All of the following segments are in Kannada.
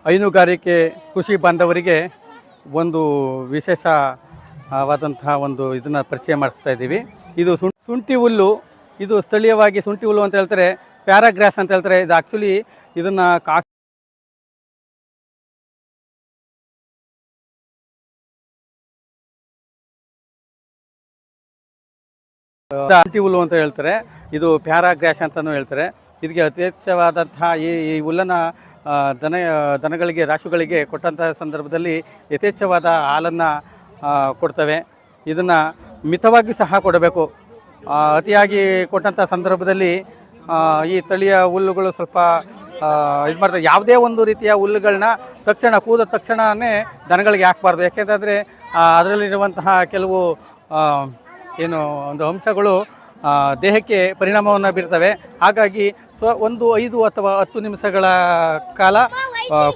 ಹೈನುಗಾರಿಕೆ ಕೃಷಿ ಬಾಂಧವರಿಗೆ ಒಂದು ವಿಶೇಷವಾದಂತಹ ಒಂದು ಇದನ್ನು ಪರಿಚಯ ಮಾಡಿಸ್ತಾ ಇದ್ದೀವಿ. ಇದು ಶುಂಠಿ ಹುಲ್ಲು. ಇದು ಸ್ಥಳೀಯವಾಗಿ ಶುಂಠಿ ಹುಲ್ಲು ಅಂತ ಹೇಳ್ತಾರೆ, ಪ್ಯಾರಾಗ್ರಾಸ್ ಅಂತ ಹೇಳ್ತಾರೆ. ಇದು ಆ್ಯಕ್ಚುಲಿ ಇದನ್ನು ಶುಂಠಿ ಹುಲ್ಲು ಅಂತ ಹೇಳ್ತಾರೆ. ಇದು ಪ್ಯಾರಾಗ್ರಾಸ್ ಅಂತಲೂ ಹೇಳ್ತಾರೆ. ಇದಕ್ಕೆ ಅತಿ ಹೆಚ್ಚವಾದಂತಹ ಈ ಹುಲ್ಲನ್ನು ದನಗಳಿಗೆ ರಾಶುಗಳಿಗೆ ಕೊಟ್ಟಂಥ ಸಂದರ್ಭದಲ್ಲಿ ಯಥೇಚ್ಛವಾದ ಹಾಲನ್ನು ಕೊಡ್ತವೆ. ಇದನ್ನು ಮಿತವಾಗಿ ಸಹ ಕೊಡಬೇಕು. ಅತಿಯಾಗಿ ಕೊಟ್ಟಂಥ ಸಂದರ್ಭದಲ್ಲಿ ಈ ತಳಿಯ ಹುಲ್ಲುಗಳು ಸ್ವಲ್ಪ ಇದು ಮಾಡ್ತವೆ. ಯಾವುದೇ ಒಂದು ರೀತಿಯ ಹುಲ್ಲುಗಳನ್ನ ತಕ್ಷಣ ಕೂದ ತಕ್ಷಣವೇ ದನಗಳಿಗೆ ಹಾಕಬಾರ್ದು. ಯಾಕೆಂತಂದರೆ ಅದರಲ್ಲಿರುವಂತಹ ಕೆಲವು ಏನು ಒಂದು ಅಂಶಗಳು ದೇಹಕ್ಕೆ ಪರಿಣಾಮವನ್ನು ಬೀರ್ತವೆ. ಹಾಗಾಗಿ ಒಂದು 5 ಅಥವಾ 10 ನಿಮಿಷಗಳ ಕಾಲ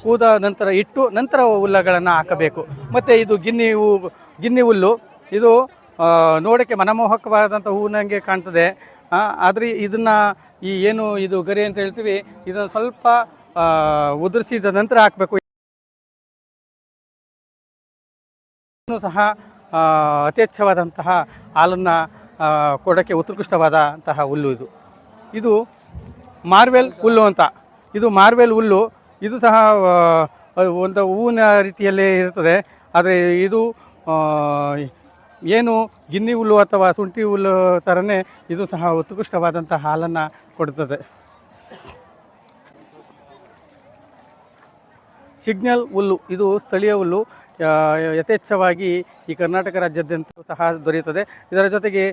ಕೂದ ನಂತರ ಇಟ್ಟು ನಂತರ ಹುಲ್ಲುಗಳನ್ನು ಹಾಕಬೇಕು. ಮತ್ತು ಇದು ಗಿನ್ನಿ ಹುಲ್ಲು. ಇದು ನೋಡೋಕ್ಕೆ ಮನಮೋಹಕವಾದಂಥ ಹೂವಿನಂಗೆ ಕಾಣ್ತದೆ. ಆದರೆ ಇದನ್ನು ಇದು ಗರಿ ಅಂತ ಹೇಳ್ತೀವಿ, ಇದನ್ನು ಸ್ವಲ್ಪ ಉದುರಿಸಿದ ನಂತರ ಹಾಕಬೇಕು. ಸಹ ಅತ್ಯಚ್ಛವಾದಂತಹ ಹಾಲನ್ನು ಕೊಡೋಕ್ಕೆ ಉತ್ಕೃಷ್ಟವಾದಂತಹ ಹುಲ್ಲು ಇದು ಮಾರ್ವೆಲ್ ಹುಲ್ಲು ಅಂತ. ಇದು ಮಾರ್ವೆಲ್ ಹುಲ್ಲು. ಇದು ಸಹ ಒಂದು ಹೂವಿನ ರೀತಿಯಲ್ಲೇ ಇರ್ತದೆ. ಆದರೆ ಇದು ಗಿನ್ನಿ ಹುಲ್ಲು ಅಥವಾ ಶುಂಠಿ ಹುಲ್ಲು ಥರನೇ ಇದು ಸಹ ಉತ್ಕೃಷ್ಟವಾದಂಥ ಹಾಲನ್ನು ಕೊಡುತ್ತದೆ. ಸಿಗ್ನಲ್ ಹುಲ್ಲು. ಇದು ಸ್ಥಳೀಯ ಹುಲ್ಲು. ಯಥೇಚ್ಛವಾಗಿ ಈ ಕರ್ನಾಟಕ ರಾಜ್ಯಾದ್ಯಂತ ಸಹ ದೊರೆಯುತ್ತದೆ. ಇದರ ಜೊತೆಗೆ